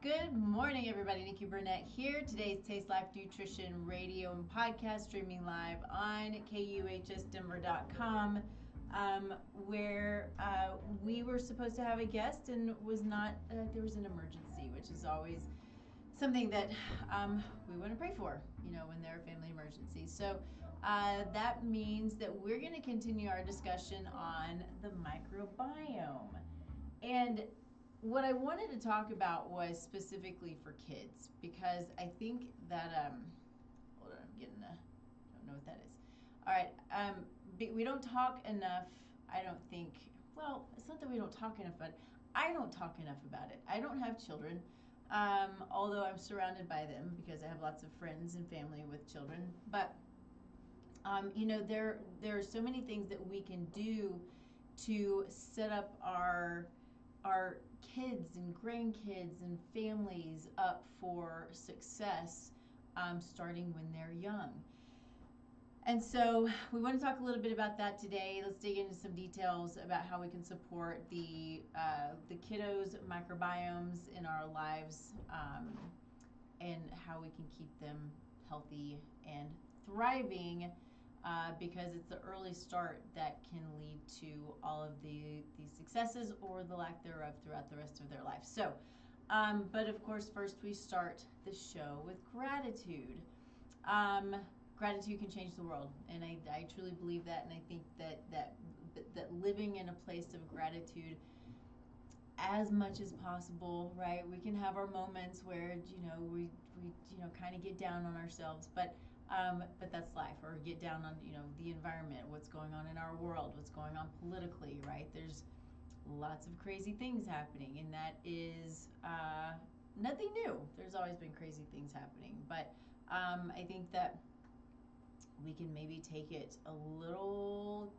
Good morning, everybody. Nikki Burnett here. Today's Taste Life Nutrition radio and podcast streaming live on KUHSdenver.com, where we were supposed to have a guest and was not. There was an emergency, which is always something that we want to pray for. When there are family emergencies. So that means that we're going to continue our discussion on the microbiome. And what I wanted to talk about was specifically for kids, because I think that hold on, I don't know what that is. All right, we don't talk enough. I don't think. Well, it's not that we don't talk enough, but I don't talk enough about it. I don't have children, although I'm surrounded by them because I have lots of friends and family with children. But there are so many things that we can do to set up our kids and grandkids and families up for success, starting when they're young. And so we want to talk a little bit about that today. Let's dig into some details about how we can support the kiddos' microbiomes in our lives, and how we can keep them healthy and thriving, because it's the early start that can lead to all of these successes or the lack thereof throughout the rest of their life. So, but of course, first we start the show with gratitude. Gratitude can change the world, and I truly believe that, and I think that living in a place of gratitude as much as possible, right? We can have our moments where we kind of get down on ourselves, but that's life, or get down on the environment, what's going on in our world, what's going on politically, right? There's lots of crazy things happening, and that is nothing new. There's always been crazy things happening, but I think that we can maybe take it a little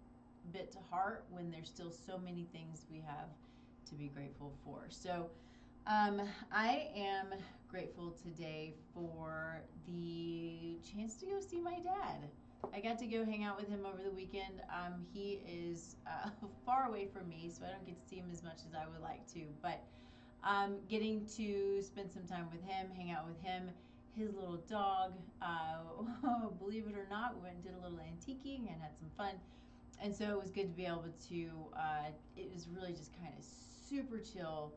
bit to heart when there's still so many things we have to be grateful for. So I am grateful today for the chance to go see my dad. I got to go hang out with him over the weekend. He is far away from me, so I don't get to see him as much as I would like to, but getting to spend some time with him, hang out with him, his little dog, believe it or not, we went and did a little antiquing and had some fun. And so it was good to be able to, it was really just kind of super chill.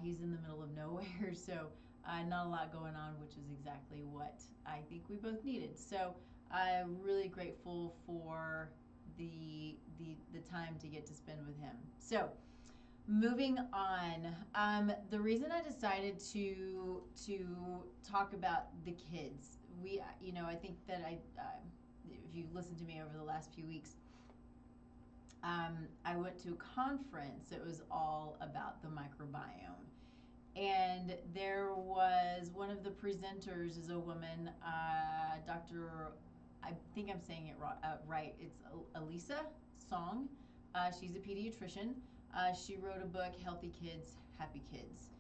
He's in the middle of nowhere, so not a lot going on, which is exactly what I think we both needed. So I'm really grateful for the time to get to spend with him. So moving on, the reason I decided to talk about the kids, I think that if you listened to me over the last few weeks, I went to a conference that was all about the microbiome. And there was one of the presenters is a woman, Dr. I think I'm saying it right. It's Elisa Song. She's a pediatrician. She wrote a book, Healthy Kids, Happy Kids.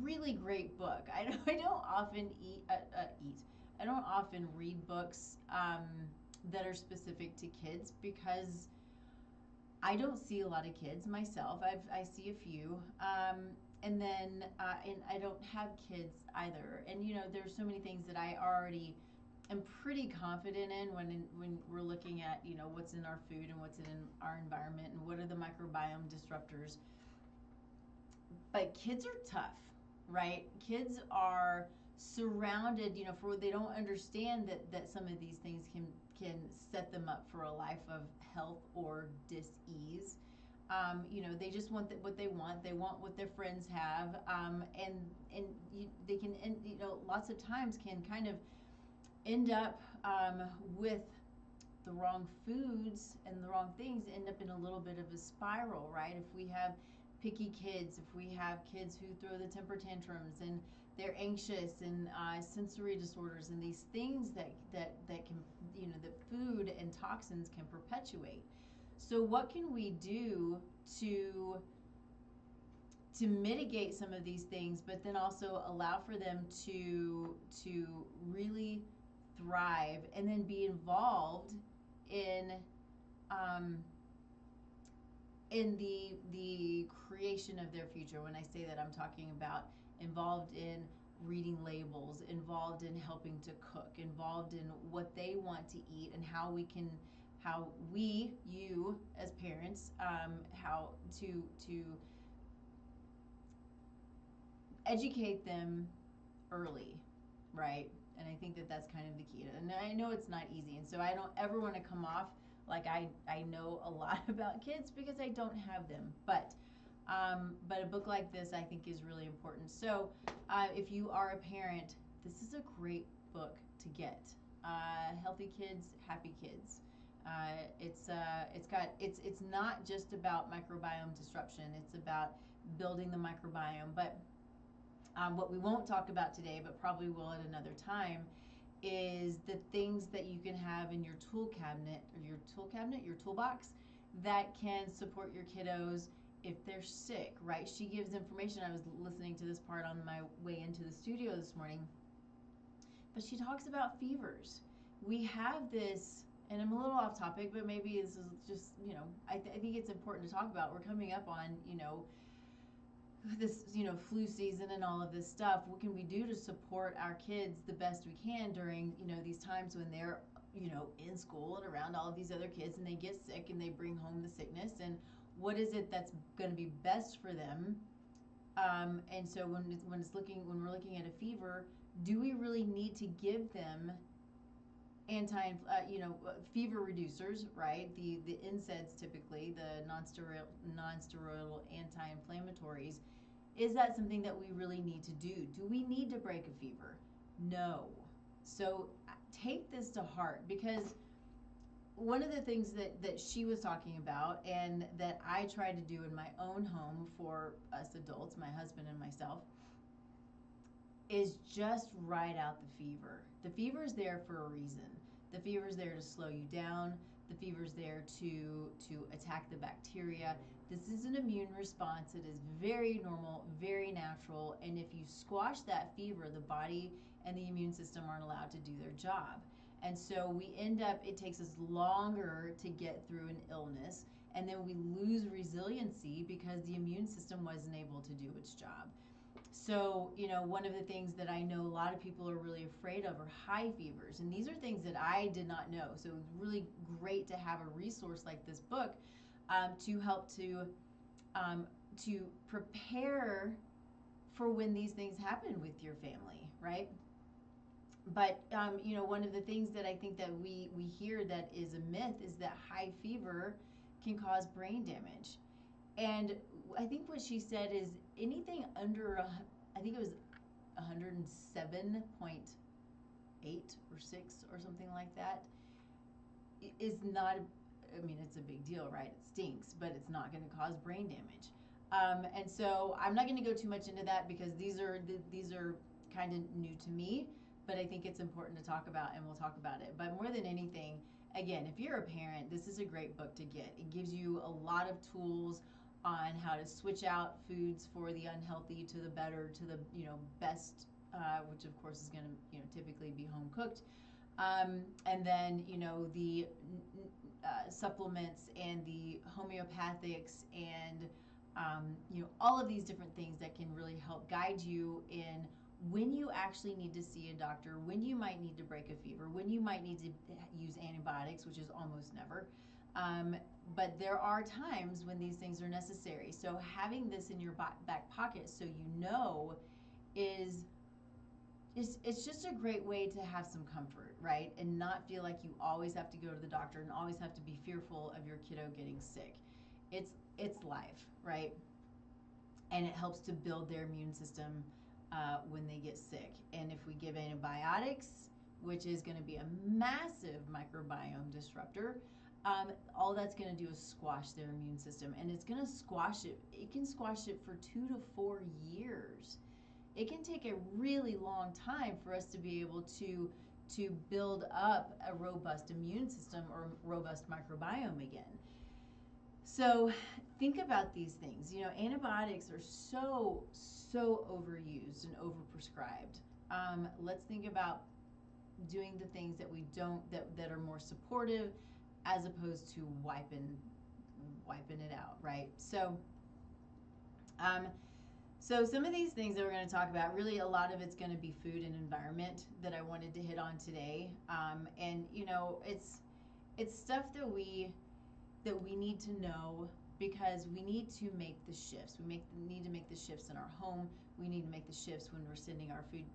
Really great book. I don't often I don't often read books that are specific to kids, because I don't see a lot of kids myself. I see a few, and then and I don't have kids either. And there's so many things that I already am pretty confident in when we're looking at what's in our food and what's in our environment and what are the microbiome disruptors. But kids are tough, right? Kids are surrounded, for they don't understand that some of these things can set them up for a life of health or dis-ease. They just want what they want. They want what their friends have, and they can, lots of times can kind of end up with the wrong foods and the wrong things, end up in a little bit of a spiral, right? If we have picky kids, if we have kids who throw the temper tantrums and they're anxious and sensory disorders and these things that can, that food and toxins can perpetuate. So what can we do to mitigate some of these things, but then also allow for them to really thrive and then be involved in the creation of their future? When I say that, I'm talking about involved in reading labels, involved in helping to cook, involved in what they want to eat, and how you as parents, how to educate them early, right? And I think that that's kind of the key. And I know it's not easy, and so I don't ever want to come off like I know a lot about kids, because I don't have them. But a book like this, I think, is really important. So if you are a parent, this is a great book to get. Healthy Kids, Happy Kids. It's not just about microbiome disruption. It's about building the microbiome. But what we won't talk about today, but probably will at another time, is the things that you can have in your your toolbox, that can support your kiddos if they're sick, right? She gives information. I was listening to this part on my way into the studio this morning, but she talks about fevers. We have this, and I'm a little off topic, but maybe this is just, I think it's important to talk about. We're coming up on, this, flu season and all of this stuff. What can we do to support our kids the best we can during, these times when they're, in school and around all of these other kids, and they get sick and they bring home the sickness, and what is it that's going to be best for them? And so when we're looking at a fever, do we really need to give them fever reducers, right? The NSAIDs, typically the non-steroidal anti-inflammatories. Is that something that we really need to do? Do we need to break a fever? No. So take this to heart, because one of the things that she was talking about, and that I try to do in my own home for us adults, my husband and myself, is just ride out the fever. The fever is there for a reason. The fever is there to slow you down. The fever is there to attack the bacteria. This is an immune response. It is very normal, very natural, and if you squash that fever, the body and the immune system aren't allowed to do their job. And so it takes us longer to get through an illness, and then we lose resiliency because the immune system wasn't able to do its job. So, one of the things that I know a lot of people are really afraid of are high fevers. And these are things that I did not know. So it was really great to have a resource like this book to help to prepare for when these things happen with your family, right? But, one of the things that I think that we hear that is a myth is that high fever can cause brain damage. And I think what she said is anything under, I think it was 107.8 or 6 or something like that, is not, it's a big deal, right? It stinks, but it's not going to cause brain damage. And so I'm not going to go too much into that, because these are kind of new to me, but I think it's important to talk about, and we'll talk about it. But more than anything, again, if you're a parent, this is a great book to get. It gives you a lot of tools on how to switch out foods for the unhealthy to the better, to the best, which of course is going to typically be home cooked, and then the supplements and the homeopathics and all of these different things that can really help guide you in when you actually need to see a doctor, when you might need to break a fever, when you might need to use antibiotics, which is almost never. But there are times when these things are necessary. So having this in your back pocket, so is it's just a great way to have some comfort, right? And not feel like you always have to go to the doctor and always have to be fearful of your kiddo getting sick. It's life, right? And it helps to build their immune system when they get sick. And if we give antibiotics, which is going to be a massive microbiome disruptor, all that's going to do is squash their immune system, and it's going to squash it. It can squash it for 2 to 4 years. It can take a really long time for us to be able to build up a robust immune system or robust microbiome again. So think about these things. Antibiotics are so overused and overprescribed. Let's think about doing the things that we don't that are more supportive, as opposed to wiping it out, right? So So some of these things that we're going to talk about, really a lot of it's going to be food and environment that I wanted to hit on today. And you know, it's stuff that we need to know because we need to make the shifts. Need to make the shifts in our home. We need to make the shifts when we're sending our foods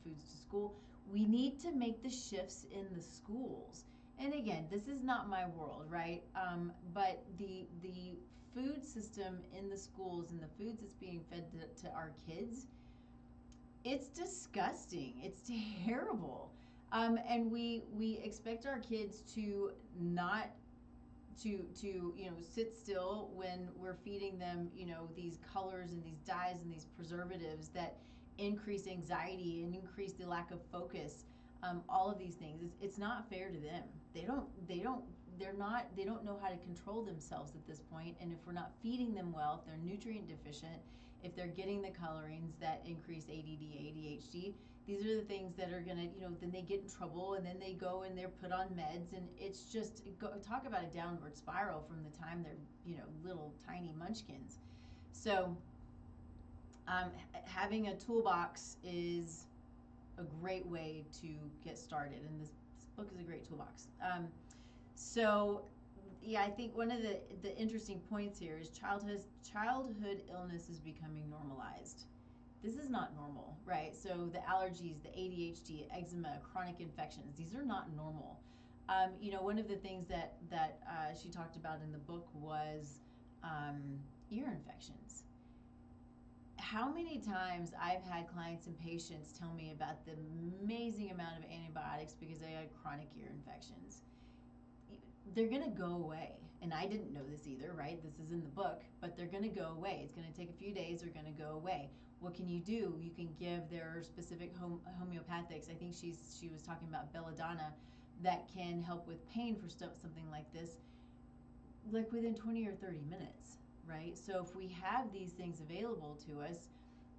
to school. We need to make the shifts in the schools. And again, this is not my world, right? But the food system in the schools and the foods that's being fed to our kids, it's disgusting. It's terrible. And we expect our kids to not to you know sit still when we're feeding them, you know, these colors and these dyes and these preservatives that increase anxiety and increase the lack of focus. All of these things, it's not fair to them. They don't know how to control themselves at this point, and if we're not feeding them well, if they're nutrient deficient, if they're getting the colorings that increase ADD, ADHD, these are the things that are gonna, you know, then they get in trouble and then they go and they're put on meds, and it's just talk about a downward spiral from the time they're, you know, little tiny munchkins. So having a toolbox is a great way to get started, and this book is a great toolbox. So yeah, I think one of the interesting points here is childhood illness is becoming normalized. This is not normal, right? So the allergies, the ADHD, eczema, chronic infections, these are not normal. You know, one of the things that she talked about in the book was ear infections. How many times I've had clients and patients tell me about the amazing amount of antibiotics because they had chronic ear infections. They're going to go away. And I didn't know this either, right? This is in the book, but they're going to go away. It's going to take a few days. They're going to go away. What can you do? You can give their specific homeopathics. I think she was talking about belladonna that can help with pain for something like this, like within 20 or 30 minutes, right? So if we have these things available to us,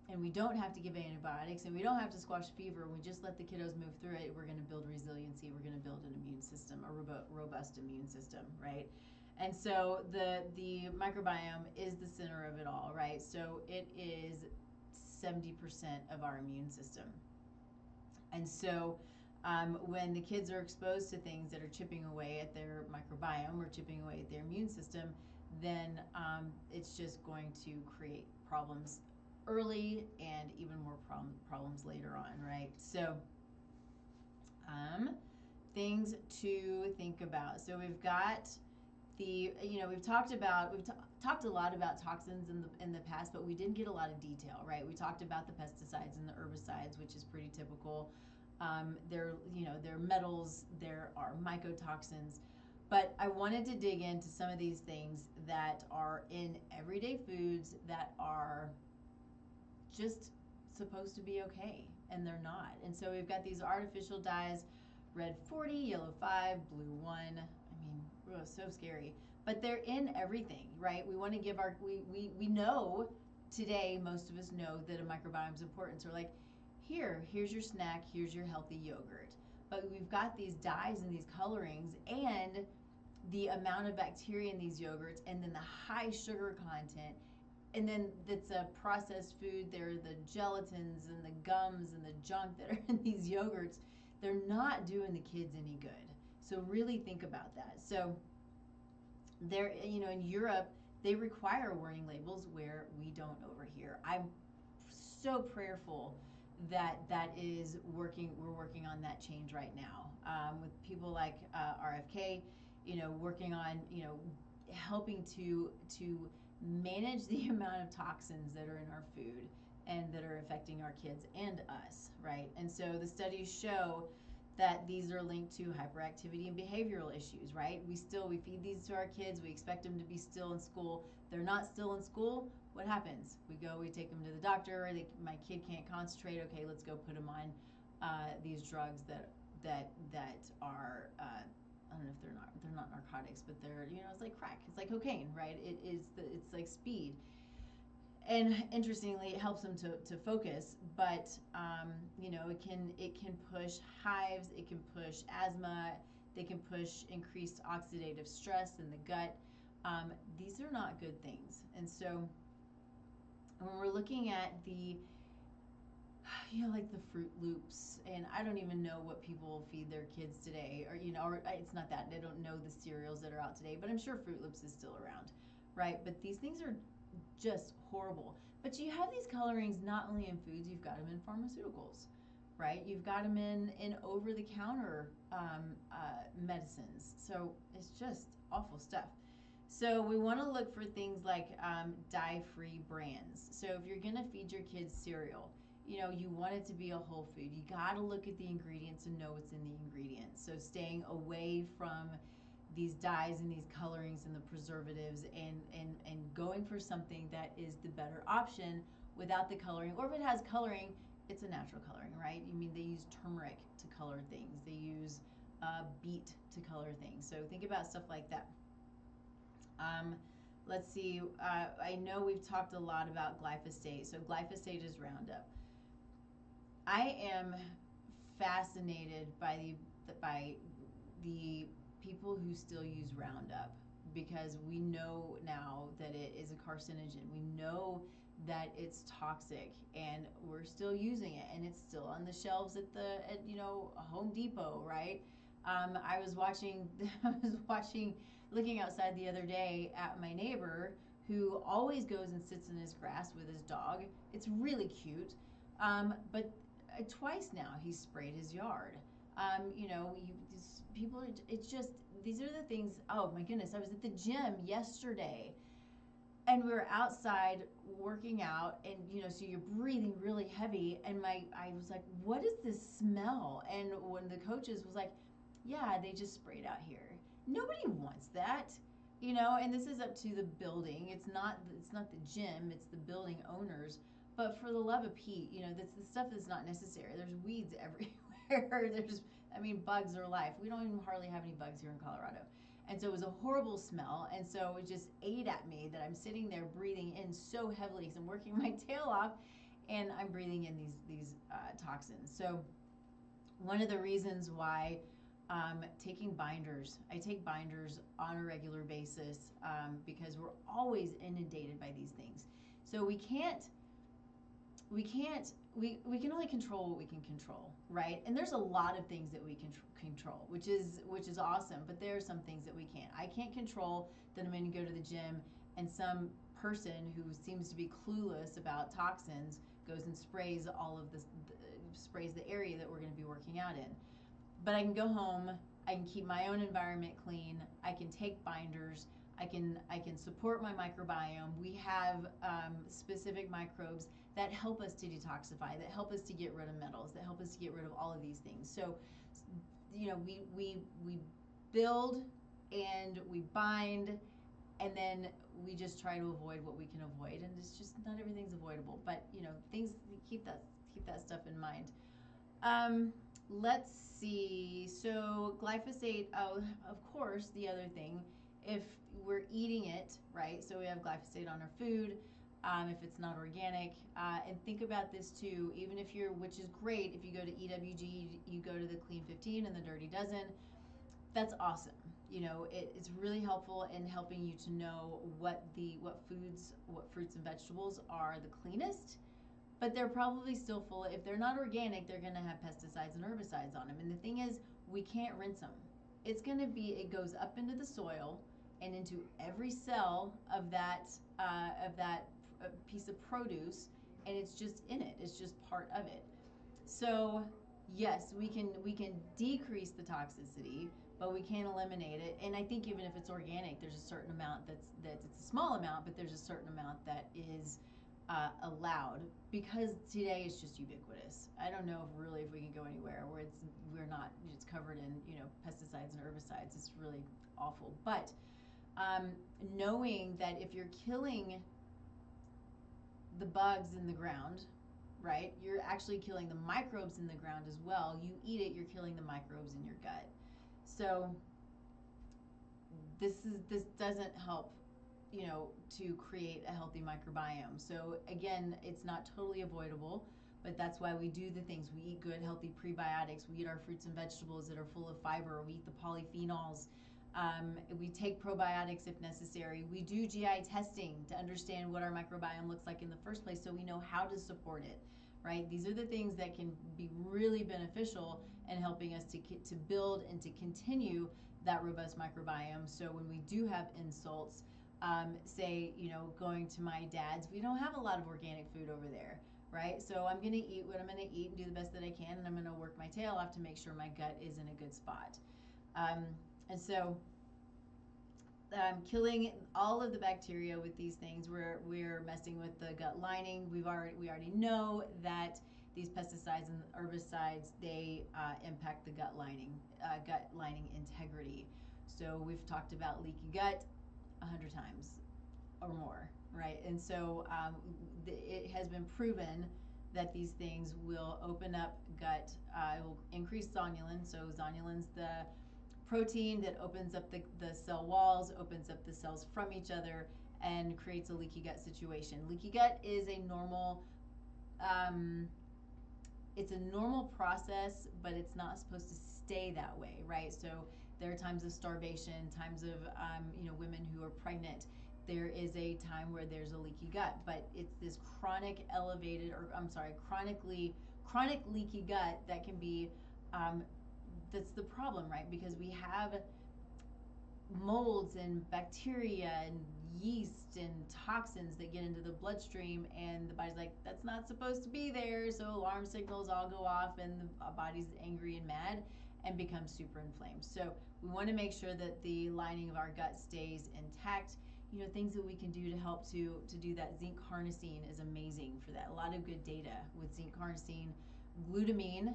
and we don't have to give antibiotics, and we don't have to squash fever, we just let the kiddos move through it, we're going to build resiliency, we're going to build an immune system, a robust immune system, right? And so the microbiome is the center of it all, right? So it is 70% of our immune system. And so when the kids are exposed to things that are chipping away at their microbiome or chipping away at their immune system, then it's just going to create problems early and even more problems later on, right? So things to think about. So we've got we've talked a lot about toxins in the past, but we didn't get a lot of detail, right? We talked about the pesticides and the herbicides, which is pretty typical. There are metals, there are mycotoxins, but I wanted to dig into some of these things that are in everyday foods that are just supposed to be okay, and they're not. And so we've got these artificial dyes, red 40, yellow 5, blue 1. I mean, so scary. But they're in everything, right? We want to give we know today, most of us know that a microbiome is important. So we're like, here's your snack, here's your healthy yogurt. But we've got these dyes and these colorings and the amount of bacteria in these yogurts, and then the high sugar content, and then it's a processed food. There are the gelatins and the gums and the junk that are in these yogurts. They're not doing the kids any good. So really think about that. So there, in Europe, they require warning labels where we don't over here. I'm so prayerful that is working. We're working on that change right now with people like RFK, working on, helping to manage the amount of toxins that are in our food and that are affecting our kids and us, right? And so the studies show that these are linked to hyperactivity and behavioral issues, right? We feed these to our kids. We expect them to be still in school. They're not still in school. What happens? We take them to the doctor. My kid can't concentrate. Okay, let's go put them on these drugs that are I don't know if they're not narcotics, but they're, it's like crack. It's like cocaine, right? It's like speed. And interestingly, it helps them to focus, but it can push hives, it can push asthma, they can push increased oxidative stress in the gut. These are not good things, and so when we're looking at the, like the Fruit Loops, and I don't even know what people feed their kids today, or or it's not that they don't know the cereals that are out today, but I'm sure Fruit Loops is still around, right? But these things are just horrible. But you have these colorings not only in foods, you've got them in pharmaceuticals, right? You've got them in over the counter medicines. So it's just awful stuff. So we want to look for things like dye-free brands. So if you're going to feed your kids cereal, you want it to be a whole food. You got to look at the ingredients and know what's in the ingredients. So staying away from these dyes and these colorings and the preservatives, and going for something that is the better option without the coloring. Or if it has coloring, it's a natural coloring, right? You mean they use turmeric to color things. They use beet to color things. So think about stuff like that. Let's see. I know we've talked a lot about glyphosate. So glyphosate is Roundup. I am fascinated by the people who still use Roundup, because we know now that it is a carcinogen. We know that it's toxic, and we're still using it, and it's still on the shelves at Home Depot, right? I was watching looking outside the other day at my neighbor, who always goes and sits in his grass with his dog. It's really cute, but twice now he's sprayed his yard. People, it's just, these are the things. Oh my goodness, I was at the gym yesterday, and we were outside working out, and so you're breathing really heavy, and I was like, what is this smell? And one of the coaches was like, yeah, they just sprayed out here. Nobody wants that. And this is up to the building. It's not the gym, it's the building owners. But for the love of Pete, that's the stuff that's not necessary. There's weeds everywhere. Bugs are life. We don't even hardly have any bugs here in Colorado. And so it was a horrible smell. And so it just ate at me that I'm sitting there breathing in so heavily because I'm working my tail off, and I'm breathing in these toxins. So one of the reasons why taking binders, I take binders on a regular basis, because we're always inundated by these things. So we can only control what we can control, right? And there's a lot of things that we can control, which is awesome, but there are some things that we can't. I can't control that I'm going to go to the gym and some person who seems to be clueless about toxins goes and sprays sprays the area that we're going to be working out in. But I can go home, I can keep my own environment clean, I can take binders, I can support my microbiome. We have specific microbes that help us to detoxify, that help us to get rid of metals, that help us to get rid of all of these things. So, we build and we bind, and then we just try to avoid what we can avoid, and it's just not everything's avoidable. But things, keep that stuff in mind. Let's see. So glyphosate. Oh, of course, the other thing, if we're eating it, right? So we have glyphosate on our food. If it's not organic, and think about this too. Even if which is great, if you go to EWG, you go to the Clean 15 and the Dirty Dozen. That's awesome. It's really helpful in helping you to know what fruits and vegetables are the cleanest. But they're probably still full. If they're not organic, they're going to have pesticides and herbicides on them. And the thing is, we can't rinse them. It goes up into the soil and into every cell of that piece of produce, and it's just in it. It's just part of it. So yes, we can decrease the toxicity, but we can't eliminate it. And I think even if it's organic, there's a certain amount that's it's a small amount, but there's a certain amount that is allowed, because today it's just ubiquitous. I don't know if we can go anywhere where it's covered in pesticides and herbicides. It's really awful. But knowing that if you're killing the bugs in the ground, right, you're actually killing the microbes in the ground as well. You eat it, you're killing the microbes in your gut. So this doesn't help to create a healthy microbiome. So again, it's not totally avoidable, but that's why we do the things. We eat good, healthy prebiotics. We eat our fruits and vegetables that are full of fiber. We eat the polyphenols. We take probiotics if necessary. We do GI testing to understand what our microbiome looks like in the first place so we know how to support it, right? These are the things that can be really beneficial in helping us to build and to continue that robust microbiome. So when we do have insults, say, going to my dad's, we don't have a lot of organic food over there, right? So I'm going to eat what I'm going to eat and do the best that I can, and I'm going to work my tail off to make sure my gut is in a good spot. And so killing all of the bacteria with these things, we're messing with the gut lining. We already know that these pesticides and herbicides, they impact the gut lining integrity. So we've talked about leaky gut 100 times or more, right? And so it has been proven that these things will open up gut, it will increase zonulin. So zonulin's the protein that opens up the cell walls, opens up the cells from each other, and creates a leaky gut situation. Leaky gut is a normal, it's a normal process, but it's not supposed to stay that way, right? So there are times of starvation, times of women who are pregnant. There is a time where there's a leaky gut, but it's this chronic leaky gut that can be that's the problem, right? Because we have molds and bacteria and yeast and toxins that get into the bloodstream, and the body's like, that's not supposed to be there. So alarm signals all go off, and the body's angry and mad and becomes super inflamed. So we want to make sure that the lining of our gut stays intact. Things that we can do to help to do that. Zinc carnosine is amazing for that. A lot of good data with zinc carnosine. Glutamine,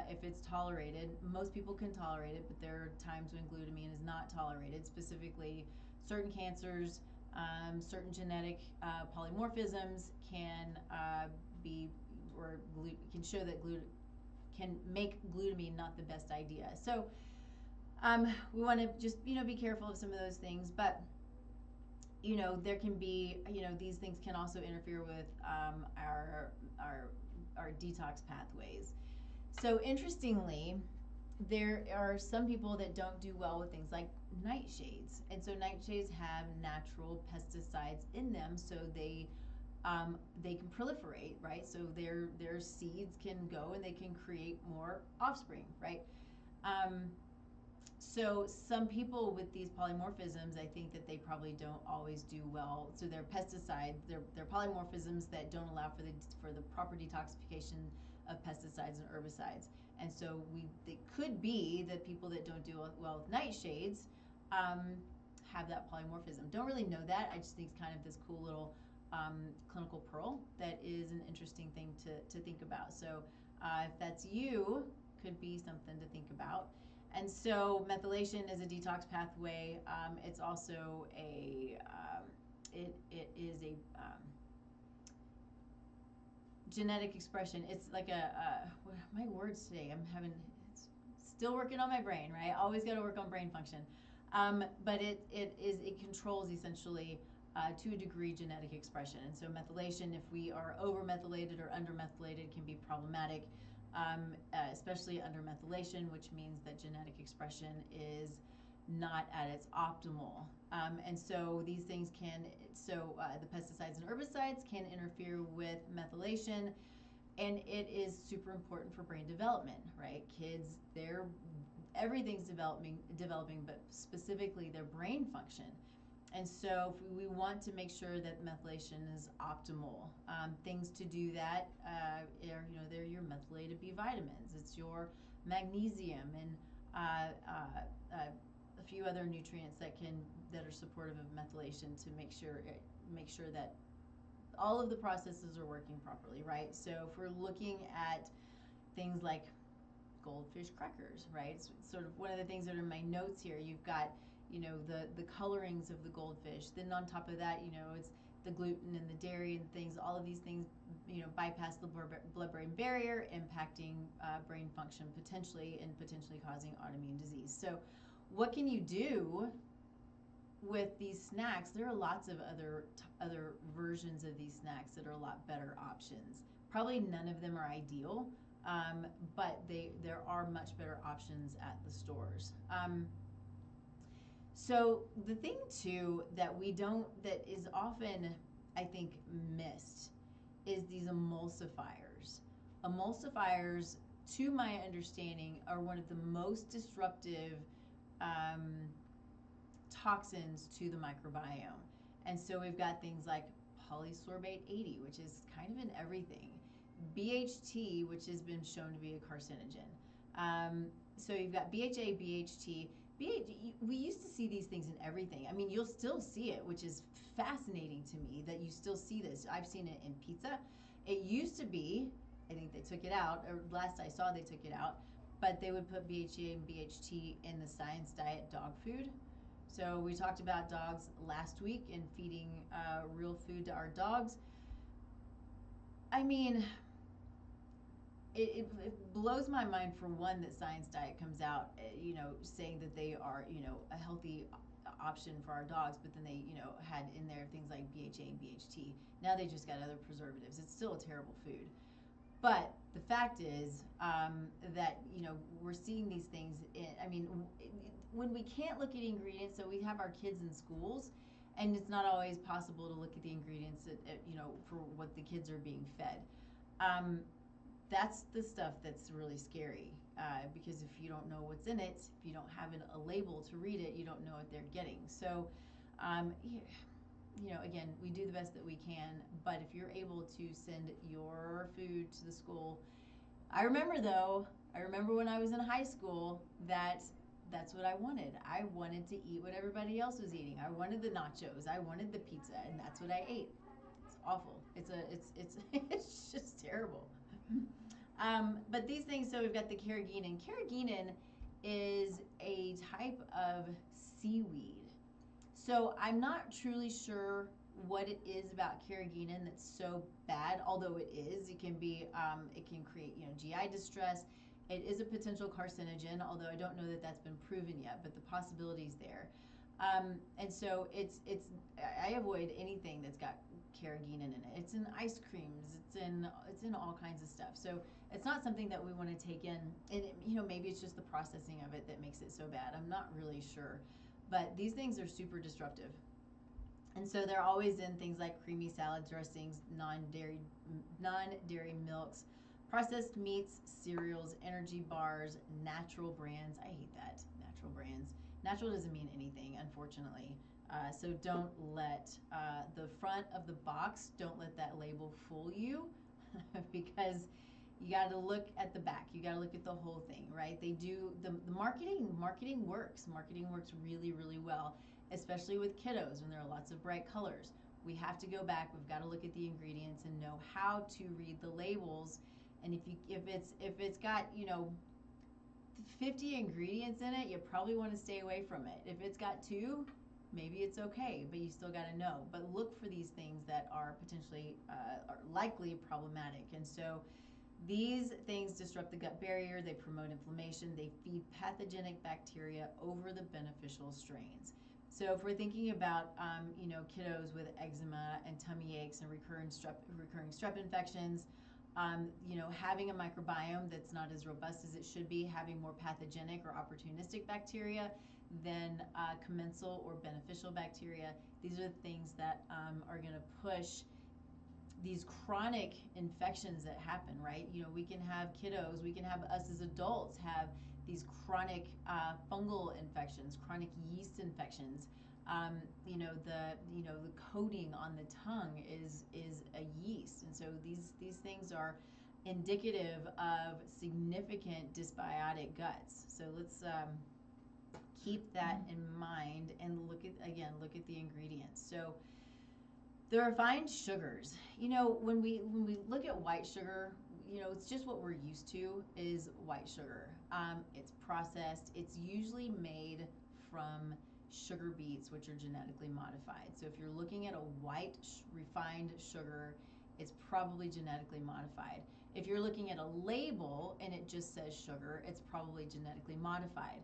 if it's tolerated, most people can tolerate it, but there are times when glutamine is not tolerated. Specifically, certain cancers, certain genetic polymorphisms can can show that can make glutamine not the best idea. So we want to just be careful of some of those things, but there can be these things can also interfere with our detox pathways. So interestingly, there are some people that don't do well with things like nightshades, and so nightshades have natural pesticides in them, so they can proliferate, right? So their seeds can go and they can create more offspring, right? So some people with these polymorphisms, I think that they probably don't always do well. So they're pesticides, they're polymorphisms that don't allow for the proper detoxification of pesticides and herbicides. And so it could be that people that don't do well with nightshades have that polymorphism. Don't really know that. I just think it's kind of this cool little clinical pearl that is an interesting thing to think about. So if that's you, could be something to think about. And so methylation is a detox pathway. It's also it is a genetic expression. It's like my words today. It's still working on my brain, right? Always got to work on brain function. But it controls essentially to a degree genetic expression. And so methylation, if we are over methylated or under methylated, can be problematic. Especially under methylation, which means that genetic expression is not at its optimal. And so these things the pesticides and herbicides can interfere with methylation, and it is super important for brain development, right? Kids, everything's developing, but specifically their brain function. And so we want to make sure that methylation is optimal. Things to do that they're your methylated B vitamins. It's your magnesium and a few other nutrients that are supportive of methylation to make sure that all of the processes are working properly, right? So if we're looking at things like goldfish crackers, right? It's sort of one of the things that are in my notes here. You've got the colorings of the goldfish. Then on top of that, it's the gluten and the dairy and things. All of these things, bypass the blood-brain barrier, impacting brain function potentially causing autoimmune disease. So what can you do with these snacks? There are lots of other versions of these snacks that are a lot better options. Probably none of them are ideal, but there are much better options at the stores. So the thing too that we don't, that is often, I think, missed is these emulsifiers. Emulsifiers, to my understanding, are one of the most disruptive um, toxins to the microbiome. And so we've got things like polysorbate 80, which is kind of in everything, BHT, which has been shown to be a carcinogen. So you've got BHA, BHT. We used to see these things in everything. I mean, you'll still see it, which is fascinating to me that you still see this. I've seen it in pizza. It used to be, I think they took it out, or last I saw they took it out, but they would put BHA and BHT in the science diet dog food. So we talked about dogs last week and feeding real food to our dogs. I mean, it blows my mind, for one, that Science Diet comes out, saying that they are, a healthy option for our dogs, but then they, had in there things like BHA and BHT. Now they just got other preservatives. It's still a terrible food. But the fact is that, we're seeing these things. When we can't look at ingredients, so we have our kids in schools, and it's not always possible to look at the ingredients, for what the kids are being fed. That's the stuff that's really scary, because if you don't know what's in it, if you don't have a label to read it, you don't know what they're getting. So, again, we do the best that we can, but if you're able to send your food to the school, I remember when I was in high school that's what I wanted. I wanted to eat what everybody else was eating. I wanted the nachos. I wanted the pizza, and that's what I ate. It's awful. It's just terrible. But these things, so we've got the carrageenan. Carrageenan is a type of seaweed. So I'm not truly sure what it is about carrageenan that's so bad, although it is. It can be, it can create, GI distress. It is a potential carcinogen, although I don't know that that's been proven yet, but the possibility's there. And so I avoid anything that's got carrageenan in it. It's in ice creams. It's in all kinds of stuff. So it's not something that we want to take in. And maybe it's just the processing of it that makes it so bad. I'm not really sure, but these things are super disruptive. And so they're always in things like creamy salad dressings, non-dairy milks, processed meats, cereals, energy bars, natural brands. I hate that, natural brands. Natural doesn't mean anything, unfortunately. So don't let the front of the box, don't let that label fool you because you got to look at the back. You got to look at the whole thing, right? They do the marketing. Marketing works. Marketing works really, really well, especially with kiddos when there are lots of bright colors. We have to go back. We've got to look at the ingredients and know how to read the labels. And if it's got 50 ingredients in it, you probably want to stay away from it. If it's got 2, maybe it's okay, but you still got to know. But look for these things that are potentially are likely problematic. And so these things disrupt the gut barrier, they promote inflammation, they feed pathogenic bacteria over the beneficial strains. So if we're thinking about kiddos with eczema and tummy aches and recurring strep infections, having a microbiome that's not as robust as it should be, having more pathogenic or opportunistic bacteria than commensal or beneficial bacteria, these are the things that are going to push these chronic infections that happen, right? We can have kiddos, we can have us as adults have these chronic fungal infections, chronic yeast infections. The coating on the tongue is a yeast, and so these things are indicative of significant dysbiotic guts. So let's keep that in mind and look at the ingredients. So the refined sugars, when we look at white sugar, it's just what we're used to is white sugar. It's processed. It's usually made from sugar beets, which are genetically modified. So if you're looking at a white refined sugar, it's probably genetically modified. If you're looking at a label and it just says sugar, it's probably genetically modified.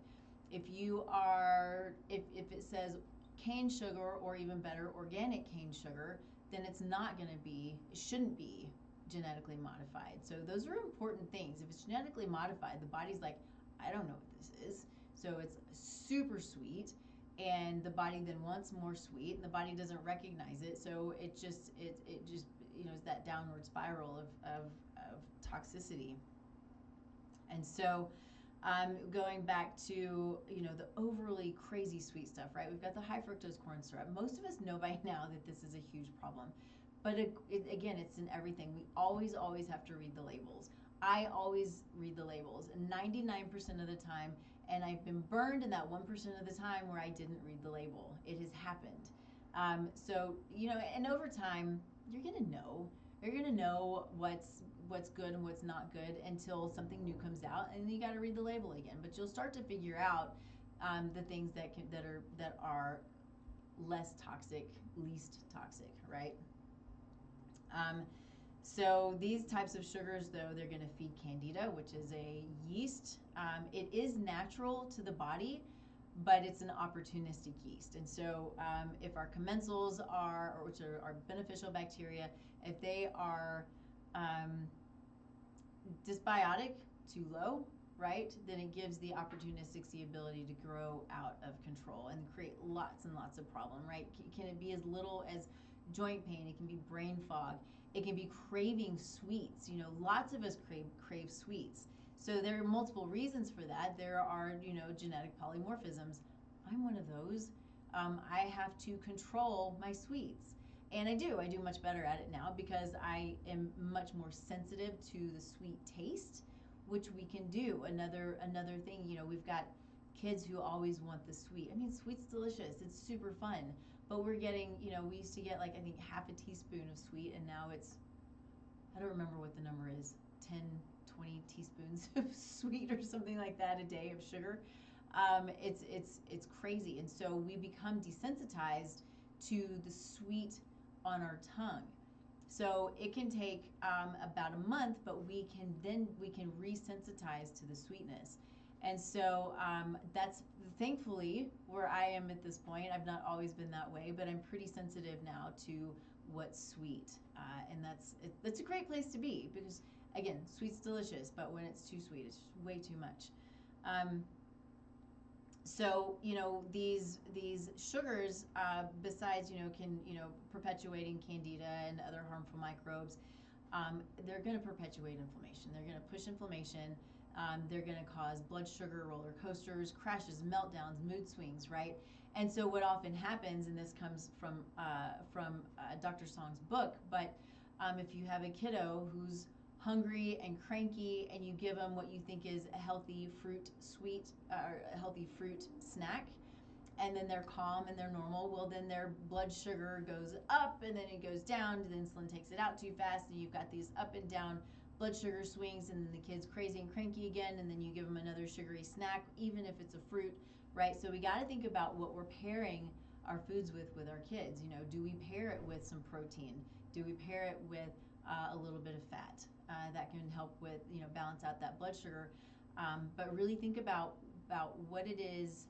If it says cane sugar, or even better, organic cane sugar, then it shouldn't be genetically modified. So those are important things. If it's genetically modified, the body's like, I don't know what this is. So it's super sweet. and the body then wants more sweet, and the body doesn't recognize it, so it just is that downward spiral of toxicity. And so going back to the overly crazy sweet stuff, right? We've got the high fructose corn syrup. Most of us know by now that this is a huge problem, but again, it's in everything. We always have to read the labels. I always read the labels, and 99% of the time, and I've been burned in that 1% of the time where I didn't read the label. It has happened. So and over time, you're gonna know. You're gonna know what's good and what's not good until something new comes out, and you got to read the label again. But you'll start to figure out the things that are less toxic, least toxic, right? Um, so these types of sugars, though, they're going to feed candida, which is a yeast. It is natural to the body, but it's an opportunistic yeast. And so if our commensals are, or which are our beneficial bacteria, if they are dysbiotic, too low, right, then it gives the opportunistics the ability to grow out of control and create lots and lots of problem, right? Can it be as little as joint pain? It can be brain fog. It can be craving sweets. Lots of us crave sweets. So there are multiple reasons for that. There are, genetic polymorphisms. I'm one of those. I have to control my sweets. And I do much better at it now because I am much more sensitive to the sweet taste, which we can do. Another thing, we've got kids who always want the sweet. I mean, sweet's delicious. It's super fun. But we're getting, we used to get like, I think, half a teaspoon of sweet, and now it's, I don't remember what the number is, 10, 20 teaspoons of sweet or something like that a day of sugar. It's crazy. And so we become desensitized to the sweet on our tongue. So it can take about a month, but we can resensitize to the sweetness. And so that's thankfully where I am at this point. I've not always been that way, but I'm pretty sensitive now to what's sweet, and that's a great place to be because again, sweet's delicious, but when it's too sweet, it's way too much. So these sugars, besides can perpetuating candida and other harmful microbes, they're going to perpetuate inflammation. They're going to push inflammation. They're going to cause blood sugar roller coasters, crashes, meltdowns, mood swings, right? And so what often happens, and this comes from Dr. Song's book, but if you have a kiddo who's hungry and cranky and you give them what you think is a healthy fruit a healthy fruit snack, and then they're calm and they're normal, well, then their blood sugar goes up and then it goes down, the insulin takes it out too fast, and you've got these up and down blood sugar swings, and then the kid's crazy and cranky again, and then you give them another sugary snack, even if it's a fruit, right? So we got to think about what we're pairing our foods with our kids. Do we pair it with some protein? Do we pair it with a little bit of fat? That can help with balance out that blood sugar, but really think about what it is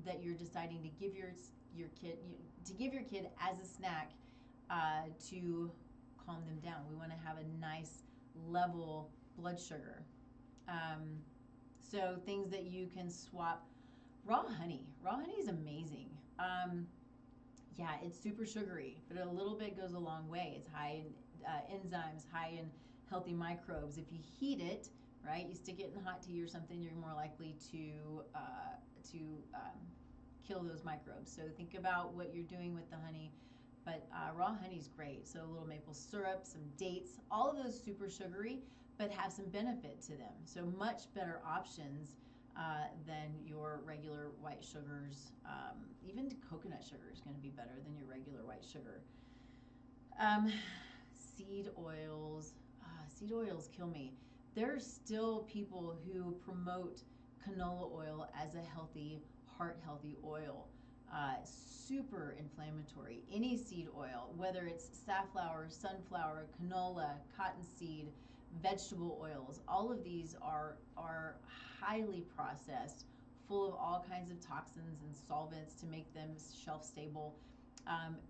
that you're deciding to give your kid as a snack to calm them down. We want to have a nice level blood sugar. So things that you can swap. Raw honey is amazing. Yeah, it's super sugary, but a little bit goes a long way. It's high in enzymes, high in healthy microbes. If you heat it, right, you stick it in hot tea or something, you're more likely to kill those microbes. So think about what you're doing with the honey. But raw honey is great. So a little maple syrup, some dates, all of those super sugary, but have some benefit to them. So much better options than your regular white sugars. Even coconut sugar is going to be better than your regular white sugar. Seed oils. Seed oils kill me. There are still people who promote canola oil as a healthy, heart-healthy oil. Super inflammatory. Any seed oil, whether it's safflower, sunflower, canola, cottonseed, vegetable oils, all of these are highly processed, full of all kinds of toxins and solvents to make them shelf stable,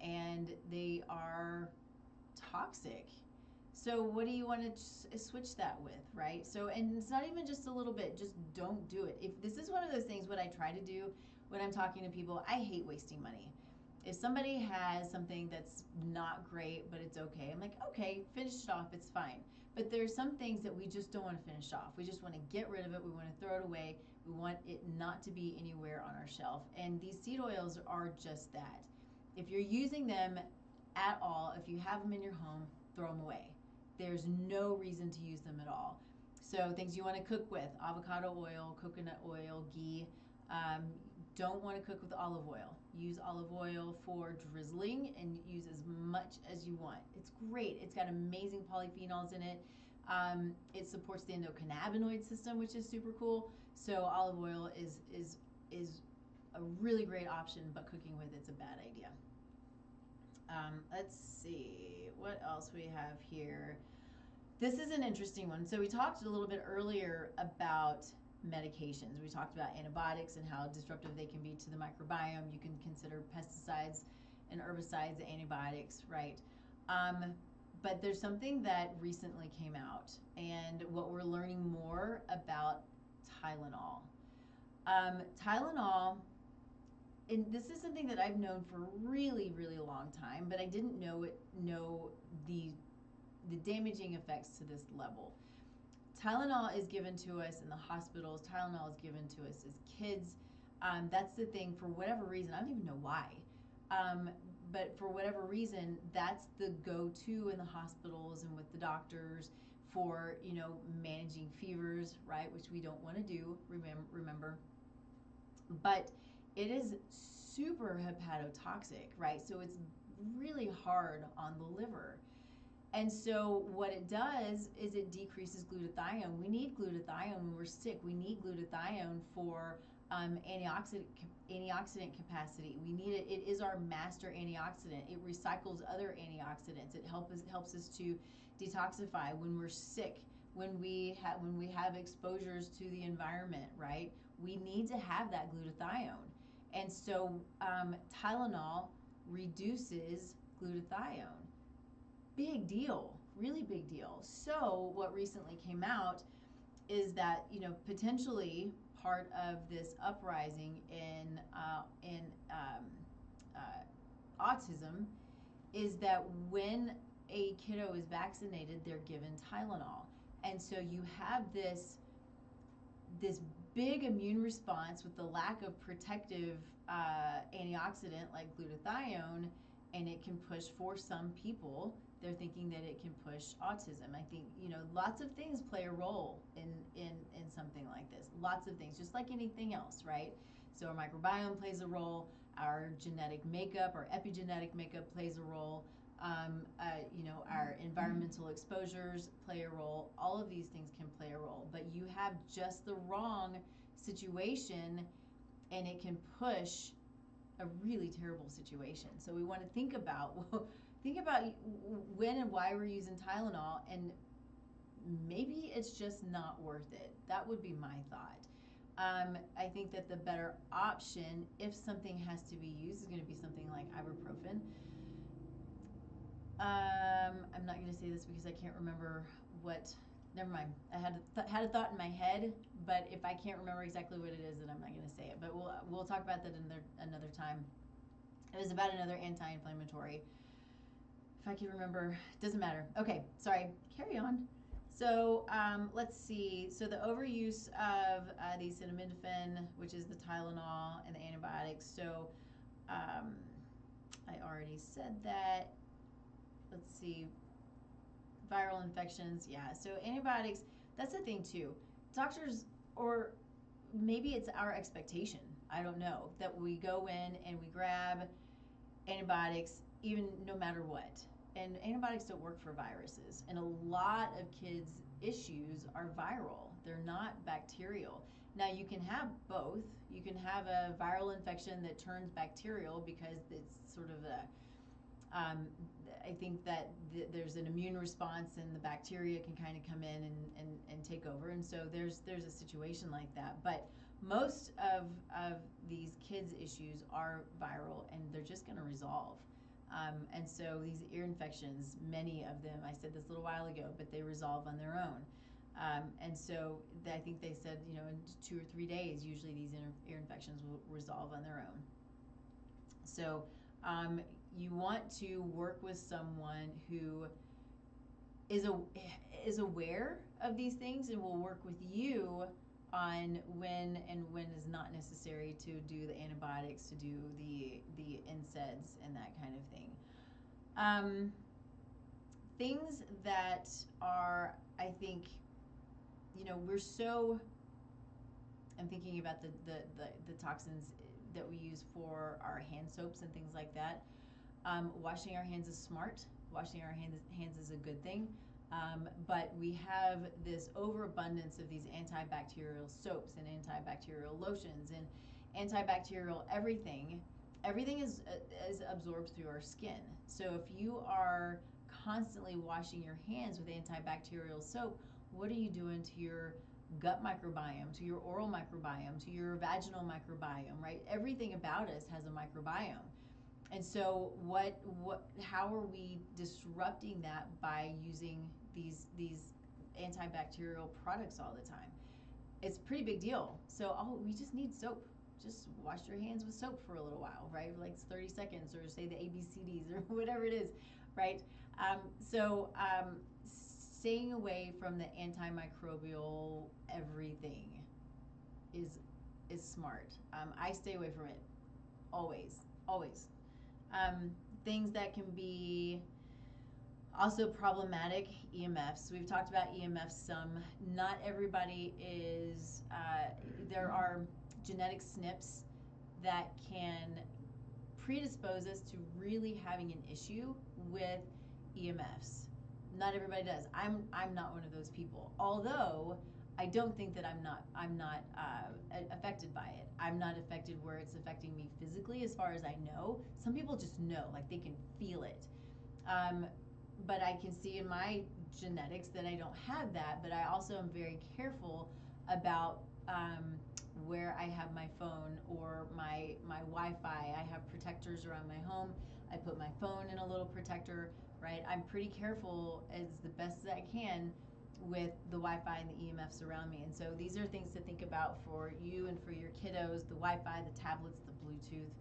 and they are toxic. So what do you want to switch that with, right? So, and it's not even just a little bit, just don't do it. If this is one of those things, what I try to do when I'm talking to people, I hate wasting money. If somebody has something that's not great, but it's okay, I'm like, okay, finish it off, it's fine. But there's some things that we just don't want to finish off. We just want to get rid of it. We want to throw it away. We want it not to be anywhere on our shelf. And these seed oils are just that. If you're using them at all, if you have them in your home, throw them away. There's no reason to use them at all. So things you want to cook with: avocado oil, coconut oil, ghee. Um, don't want to cook with olive oil. Use olive oil for drizzling and use as much as you want. It's great. It's got amazing polyphenols in it. It supports the endocannabinoid system, which is super cool. So olive oil is a really great option, but cooking with it's a bad idea. Let's see what else we have here. This is an interesting one. So we talked a little bit earlier about medications. We talked about antibiotics and how disruptive they can be to the microbiome. You can consider pesticides and herbicides antibiotics, right? But there's something that recently came out, and what we're learning more about Tylenol. Tylenol, and this is something that I've known for a really, really long time, but I didn't know the damaging effects to this level. Tylenol is given to us in the hospitals. Tylenol is given to us as kids. That's the thing, for whatever reason, I don't even know why. But for whatever reason, that's the go-to in the hospitals and with the doctors for, managing fevers, right? Which we don't want to do, remember. But it is super hepatotoxic, right? So it's really hard on the liver. And so what it does is it decreases glutathione. We need glutathione when we're sick. We need glutathione for antioxidant capacity. We need it. It is our master antioxidant. It recycles other antioxidants. It helps us to detoxify when we're sick, when we have exposures to the environment, right? We need to have that glutathione. And so Tylenol reduces glutathione. Big deal, really big deal. So what recently came out is that, potentially part of this uprising in autism is that when a kiddo is vaccinated, they're given Tylenol, and so you have this big immune response with the lack of protective antioxidant like glutathione, and it can push, for some people, they're thinking that it can push autism. I think, lots of things play a role in something like this. Lots of things, just like anything else, right? So our microbiome plays a role, our genetic makeup, our epigenetic makeup plays a role, our environmental exposures play a role. All of these things can play a role, but you have just the wrong situation and it can push a really terrible situation. So we want to think about when and why we're using Tylenol, and maybe it's just not worth it. That would be my thought. I think that the better option, if something has to be used, is going to be something like ibuprofen. I'm not going to say this because I can't remember what. Never mind. I had a thought in my head, but if I can't remember exactly what it is, then I'm not going to say it. But we'll talk about that another time. It was about another anti-inflammatory. If I can remember, doesn't matter. Okay, sorry. Carry on. So let's see. So the overuse of the acetaminophen, which is the Tylenol, and the antibiotics. So I already said that. Let's see. Viral infections, yeah. So antibiotics, that's the thing too. Doctors, or maybe it's our expectation, I don't know, that we go in and we grab antibiotics even no matter what. And antibiotics don't work for viruses. And a lot of kids' issues are viral. They're not bacterial. Now you can have both. You can have a viral infection that turns bacterial because it's sort of I think that there's an immune response and the bacteria can kind of come in and take over. And so there's a situation like that. But most of these kids' issues are viral and they're just going to resolve. And so these ear infections, many of them, I said this a little while ago, but they resolve on their own. And so I think they said, you know, in 2 or 3 days, usually these ear infections will resolve on their own. So you want to work with someone who is aware of these things and will work with you on when is not necessary to do the antibiotics, to do the NSAIDs and that kind of thing. Things that are, I think, you know, I'm thinking about the toxins that we use for our hand soaps and things like that. Washing our hands is smart. Washing our hands is a good thing. But we have this overabundance of these antibacterial soaps and antibacterial lotions and antibacterial everything. Everything is absorbed through our skin. So if you are constantly washing your hands with antibacterial soap, what are you doing to your gut microbiome, to your oral microbiome, to your vaginal microbiome, right? Everything about us has a microbiome. And so how are we disrupting that by using these antibacterial products all the time? It's a pretty big deal. So we just need soap. Just wash your hands with soap for a little while, right? Like 30 seconds, or say the ABCDs or whatever it is, right? Staying away from the antimicrobial everything is smart. I stay away from it always. Things that can be also problematic, EMFs. We've talked about EMFs some. Not everybody is, there are genetic SNPs that can predispose us to really having an issue with EMFs. Not everybody does. I'm not one of those people. Although I don't think that I'm not affected by it. I'm not affected where it's affecting me physically, as far as I know. Some people just know, like they can feel it. But I can see in my genetics that I don't have that. But I also am very careful about where I have my phone or my Wi-Fi. I have protectors around my home. I put my phone in a little protector, right? I'm pretty careful as the best as I can with the Wi-Fi and the EMFs around me. And so these are things to think about for you and for your kiddos: the Wi-Fi, the tablets, the Bluetooth,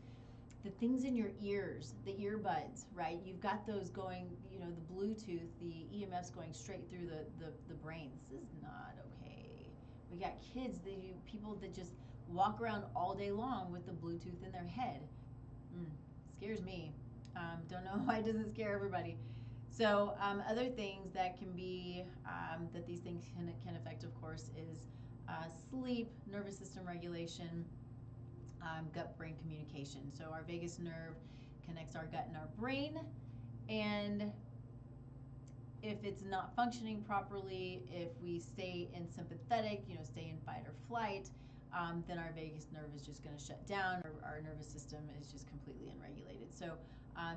the things in your ears, the earbuds, right? You've got those going, you know, the Bluetooth, the EMFs going straight through the brain. This is not okay. We got kids, people that just walk around all day long with the Bluetooth in their head. Scares me. Don't know why it doesn't scare everybody. So other things that can be, that these things can affect, of course, is sleep, nervous system regulation, gut-brain communication. So our vagus nerve connects our gut and our brain, and if it's not functioning properly, if we stay in sympathetic, you know, stay in fight or flight, then our vagus nerve is just going to shut down, or our nervous system is just completely unregulated. So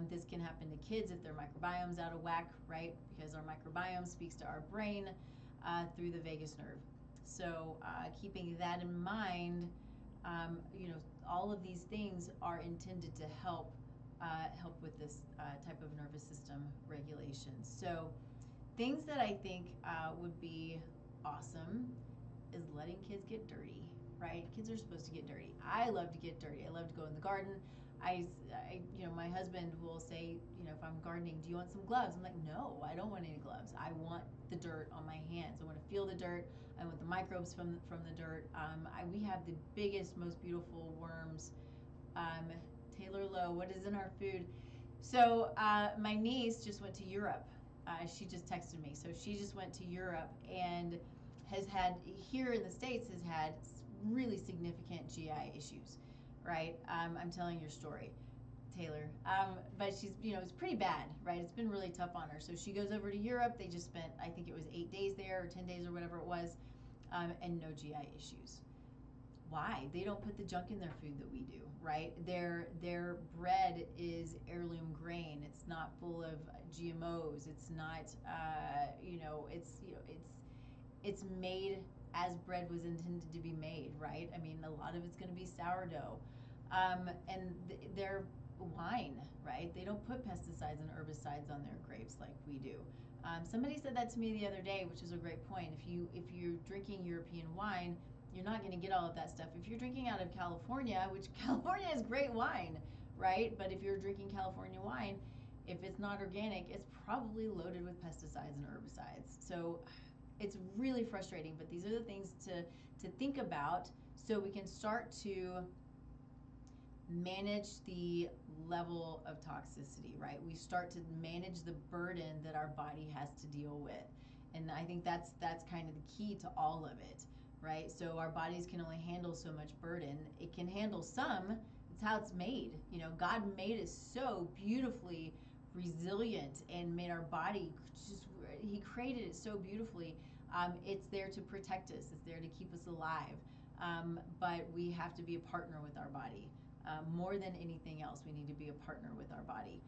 this can happen to kids if their microbiome's out of whack, right? Because our microbiome speaks to our brain through the vagus nerve. So keeping that in mind, you know, all of these things are intended to help with this type of nervous system regulation. So things that I think would be awesome is letting kids get dirty, right? Kids are supposed to get dirty. I love to get dirty. I love to go in the garden. You know, my husband will say, you know, if I'm gardening, do you want some gloves? I'm like, no, I don't want any gloves. I want the dirt on my hands. I want to feel the dirt. I want the microbes from the dirt. We have the biggest, most beautiful worms. Taylor Lowe, what is in our food? So my niece just went to Europe. She just texted me. So she just went to Europe and has had, here in the States, has had really significant GI issues, right? I'm telling your story, Taylor. But she's, you know, it's pretty bad, right? It's been really tough on her. So she goes over to Europe. They just spent, I think it was 8 days there, or 10 days or whatever it was, and no GI issues. Why? They don't put the junk in their food that we do, right? Their bread is heirloom grain. It's not full of GMOs. It's not, it's made as bread was intended to be made, right? I mean, a lot of it's going to be sourdough, and wine, right? They don't put pesticides and herbicides on their grapes like we do. Somebody said that to me the other day, which is a great point. If you're drinking European wine, you're not going to get all of that stuff. If you're drinking out of California, which California has great wine, right? But if you're drinking California wine, if it's not organic, it's probably loaded with pesticides and herbicides. So it's really frustrating, but these are the things to think about so we can start to manage the level of toxicity, right? We start to manage the burden that our body has to deal with. And I think that's kind of the key to all of it, right? So our bodies can only handle so much burden. It can handle some. It's how it's made. You know, God made us so beautifully resilient and made our body just, he created it so beautifully. It's there to protect us. It's there to keep us alive. But we have to be a partner with our body. More than anything else, we need to be a partner with our body.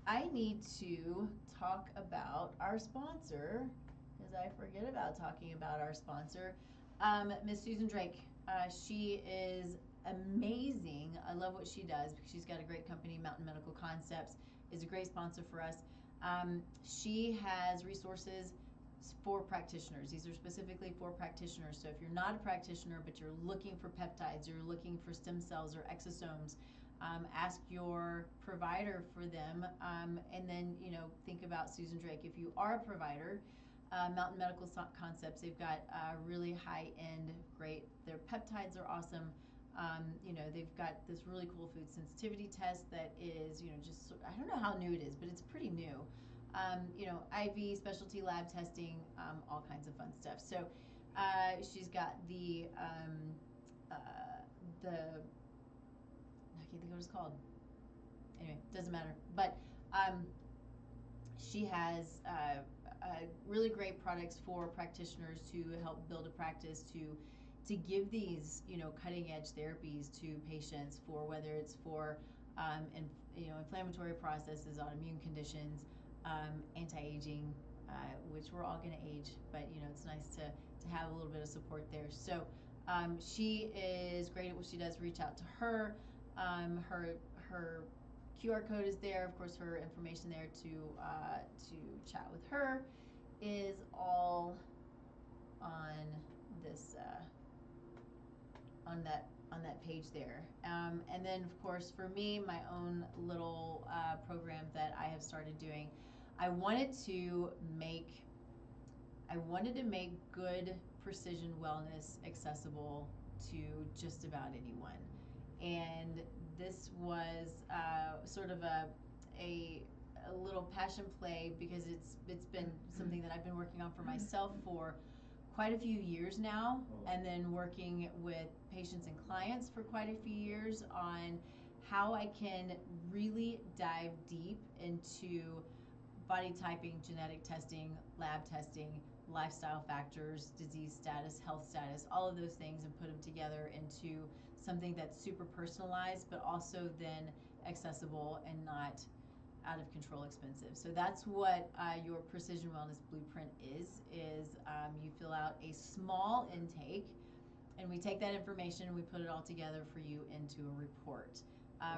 I need to talk about our sponsor, because I forget about talking about our sponsor, Miss Susan Drake. She is amazing. I love what she does because she's got a great company, Mountain Medical Concepts, is a great sponsor for us. She has resources for practitioners. These are specifically for practitioners. So if you're not a practitioner, but you're looking for peptides, you're looking for stem cells or exosomes, ask your provider for them, and then think about Susan Drake. If you are a provider, Mountain Medical Concepts, they've got really high-end, great. Their peptides are awesome. They've got this really cool food sensitivity test that is, just, I don't know how new it is, but it's pretty new. IV, specialty lab testing, all kinds of fun stuff. So she's got the I can't think of what it's called. Anyway, doesn't matter. But she has really great products for practitioners to help build a practice to give these cutting edge therapies to patients for whether it's for inflammatory processes, autoimmune conditions, anti-aging, which we're all going to age, but it's nice to have a little bit of support there. So she is great at what she does. Reach out to her. Her QR code is there. Of course, her information there to chat with her is all on this on that page there. And then, of course, for me, my own little program that I have started doing, I wanted to make good precision wellness accessible to just about anyone. And this was sort of a little passion play because it's been something that I've been working on for myself for quite a few years now, and then working with patients and clients for quite a few years on how I can really dive deep into body typing, genetic testing, lab testing, lifestyle factors, disease status, health status, all of those things, and put them together into something that's super personalized, but also then accessible and not out of control expensive. So that's what your Precision Wellness Blueprint is you fill out a small intake, and we take that information and we put it all together for you into a report.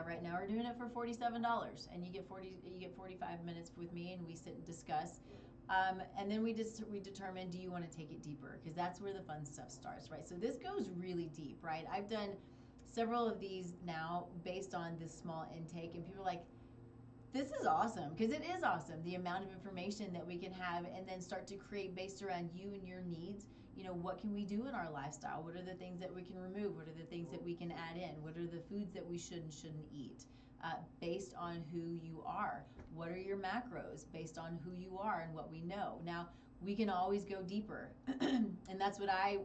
Right now we're doing it for $47, and you get 45 minutes with me, and we sit and discuss. And then we determine, do you want to take it deeper? Because that's where the fun stuff starts, right? So this goes really deep, right? I've done several of these now based on this small intake, and people are like, this is awesome, because it is awesome, the amount of information that we can have and then start to create based around you and your needs. What can we do in our lifestyle? What are the things that we can remove? What are the things that we can add in? What are the foods that we should and shouldn't eat? Based on who you are. What are your macros based on who you are and what we know? Now, we can always go deeper, and that's what I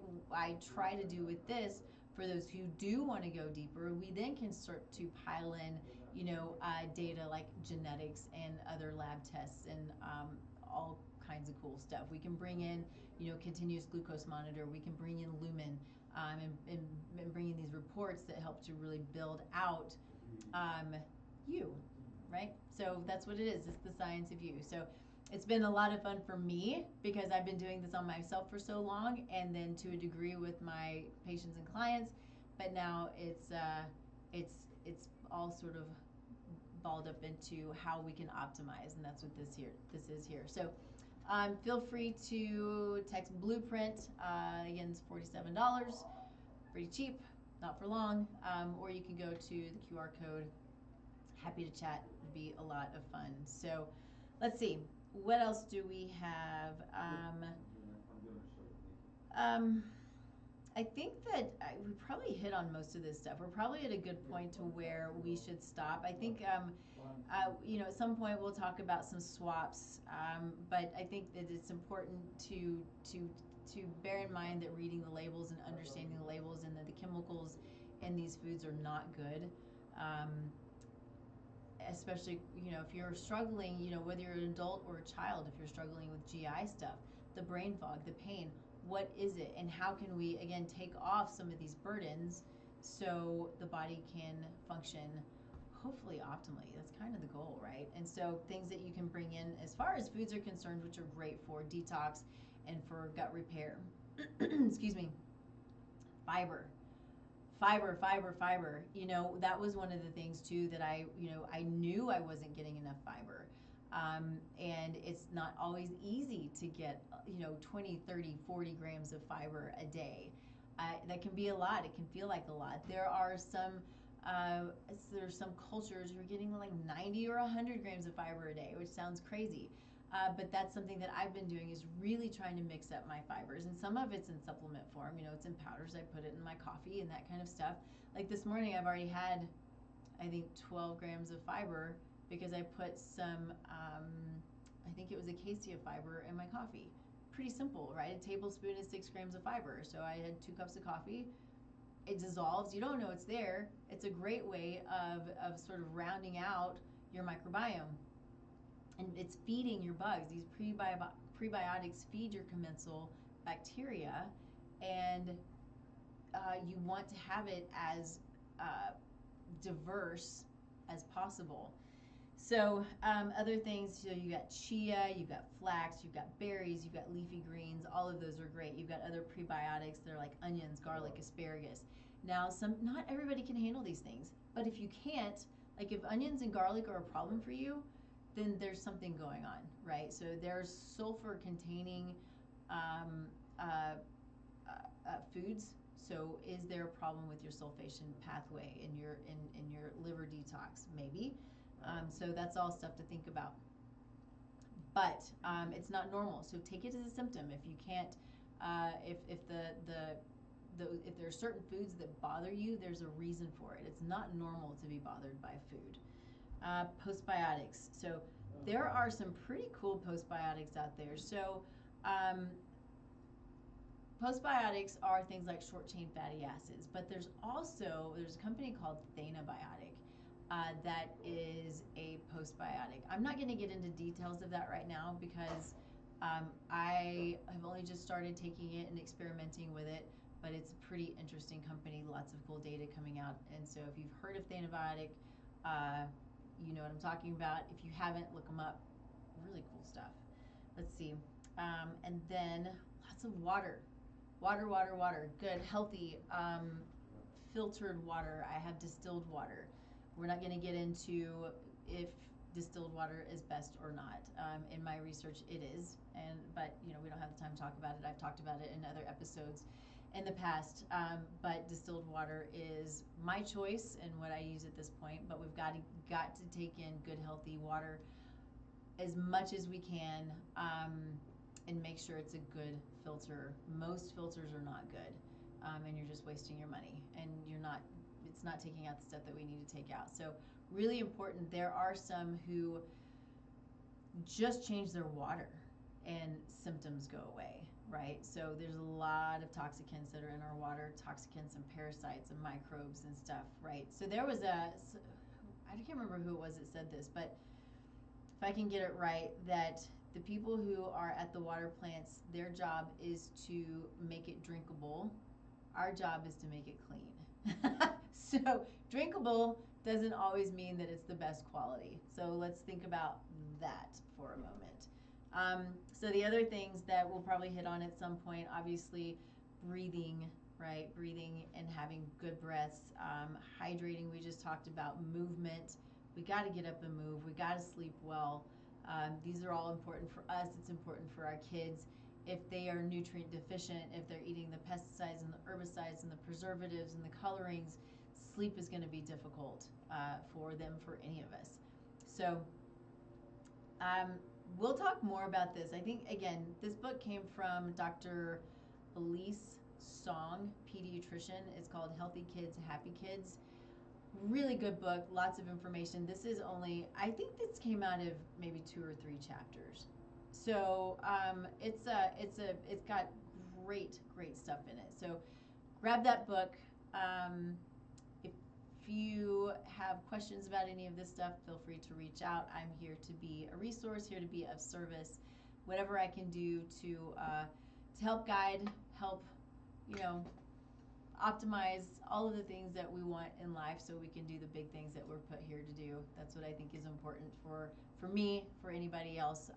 try to do with this. For those who do want to go deeper, we then can start to pile in data like genetics and other lab tests and all kinds of cool stuff. We can bring in, continuous glucose monitor. We can bring in Lumen and bring in these reports that help to really build out you, right? So that's what it is. It's the science of you. So it's been a lot of fun for me because I've been doing this on myself for so long, and then to a degree with my patients and clients. But now it's all sort of balled up into how we can optimize, and that's what this is here. So feel free to text Blueprint. Again, it's $47, pretty cheap, not for long. Or you can go to the QR code. Happy to chat. It'd be a lot of fun. So let's see. What else do we have? I think that we probably hit on most of this stuff. We're probably at a good point to where we should stop. I think, at some point we'll talk about some swaps, but I think that it's important to bear in mind that reading the labels and understanding the labels, and that the chemicals in these foods are not good. Especially, if you're struggling, whether you're an adult or a child, if you're struggling with GI stuff, the brain fog, the pain, what is it, and how can we again take off some of these burdens so the body can function hopefully optimally. That's kind of the goal, right? And so things that you can bring in as far as foods are concerned, which are great for detox and for gut repair. Excuse me. Fiber. That was one of the things too that I knew I wasn't getting enough fiber. And it's not always easy to get 20, 30, 40 grams of fiber a day. That can be a lot. It can feel like a lot. There's some cultures you're getting like 90 or 100 grams of fiber a day, which sounds crazy. But that's something that I've been doing, is really trying to mix up my fibers. And some of it's in supplement form. It's in powders. I put it in my coffee and that kind of stuff. Like this morning, I've already had, I think, 12 grams of fiber because I put some, I think it was acacia fiber in my coffee. Pretty simple, right? A tablespoon is 6 grams of fiber. So I had 2 cups of coffee. It dissolves. You don't know it's there. It's a great way of sort of rounding out your microbiome. And it's feeding your bugs. These prebiotics feed your commensal bacteria, and you want to have it as diverse as possible. So other things, you got chia, you've got flax, you've got berries, you've got leafy greens. All of those are great. You've got other prebiotics that are like onions, garlic, asparagus. Now, not everybody can handle these things, but if you can't, like if onions and garlic are a problem for you, then there's something going on, right? So there's sulfur-containing foods. So is there a problem with your sulfation pathway in your liver detox? Maybe. So that's all stuff to think about. But it's not normal. So take it as a symptom. If you can't, if there are certain foods that bother you, there's a reason for it. It's not normal to be bothered by food. Postbiotics. So there are some pretty cool postbiotics out there. So postbiotics are things like short-chain fatty acids, but there's a company called Thanabiotic that is a postbiotic. I'm not going to get into details of that right now because I have only just started taking it and experimenting with it, but it's a pretty interesting company, lots of cool data coming out. And so if you've heard of Thanabiotic, you know what I'm talking about. If you haven't, look them up. Really cool stuff. Let's see. And then lots of water. Water. Good, healthy, filtered water. I have distilled water. We're not going to get into if distilled water is best or not. In my research, it is. But we don't have the time to talk about it. I've talked about it in other episodes in the past, but distilled water is my choice and what I use at this point. But we've got to take in good, healthy water as much as we can, and make sure it's a good filter. Most filters are not good, and you're just wasting your money, and it's not taking out the stuff that we need to take out. So really important. There are some who just change their water and symptoms go away. Right, so there's a lot of toxicants that are in our water, toxicants and parasites and microbes and stuff, right? So there was I can't remember who it was that said this, but if I can get it right, that the people who are at the water plants, their job is to make it drinkable. Our job is to make it clean. So drinkable doesn't always mean that it's the best quality. So let's think about that for a moment. So the other things that we'll probably hit on at some point, obviously breathing, right? Breathing and having good breaths. Hydrating, we just talked about. Movement, we got to get up and move. We got to sleep well. These are all important for us. It's important for our kids. If they are nutrient deficient, if they're eating the pesticides and the herbicides and the preservatives and the colorings, sleep is going to be difficult for them, for any of us. So um, we'll talk more about this. I think, again, this book came from Dr. Elise Song, pediatrician. It's called Healthy Kids, Happy Kids. Really good book, lots of information. This is only, I think this came out of maybe 2 or 3 chapters. So it's got great stuff in it. So grab that book. If you have questions about any of this stuff, feel free to reach out. I'm here to be a resource, here to be of service, whatever I can do to help guide, help, you know, optimize all of the things that we want in life so we can do the big things that we're put here to do. That's what I think is important for me, for anybody else.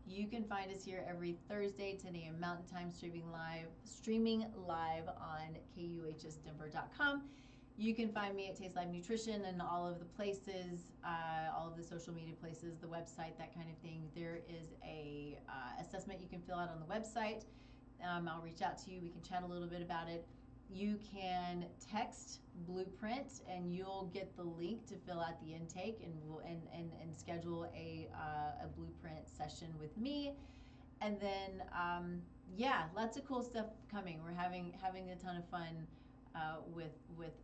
You can find us here every Thursday, 10 a.m. Mountain Time, streaming live on KUHSdenver.com. You can find me at Taste Live Nutrition and all of the places, all of the social media places, the website, that kind of thing. There is a assessment you can fill out on the website. I'll reach out to you. We can chat a little bit about it. You can text Blueprint and you'll get the link to fill out the intake, and we'll and schedule a Blueprint session with me. And then yeah, lots of cool stuff coming. We're having a ton of fun with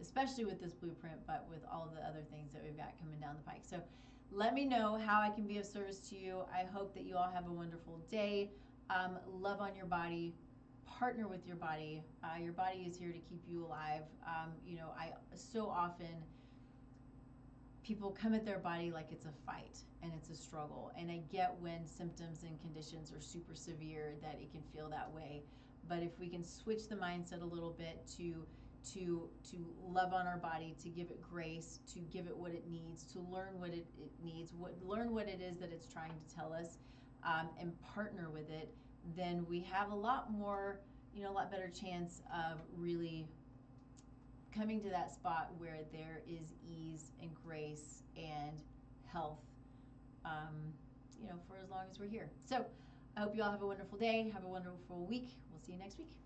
especially with this Blueprint, but with all of the other things that we've got coming down the pike. So let me know how I can be of service to you. I hope that you all have a wonderful day. Love on your body. Partner with your body. Your body is here to keep you alive. You know, I so often people come at their body like it's a fight and it's a struggle. And I get when symptoms and conditions are super severe that it can feel that way. But if we can switch the mindset a little bit to love on our body, to give it grace, to give it what it needs, to learn what it needs, learn what it is that it's trying to tell us, and partner with it, then we have a lot more, you know, a lot better chance of really coming to that spot where there is ease and grace and health, you know, for as long as we're here. So I hope you all have a wonderful day, have a wonderful week. We'll see you next week.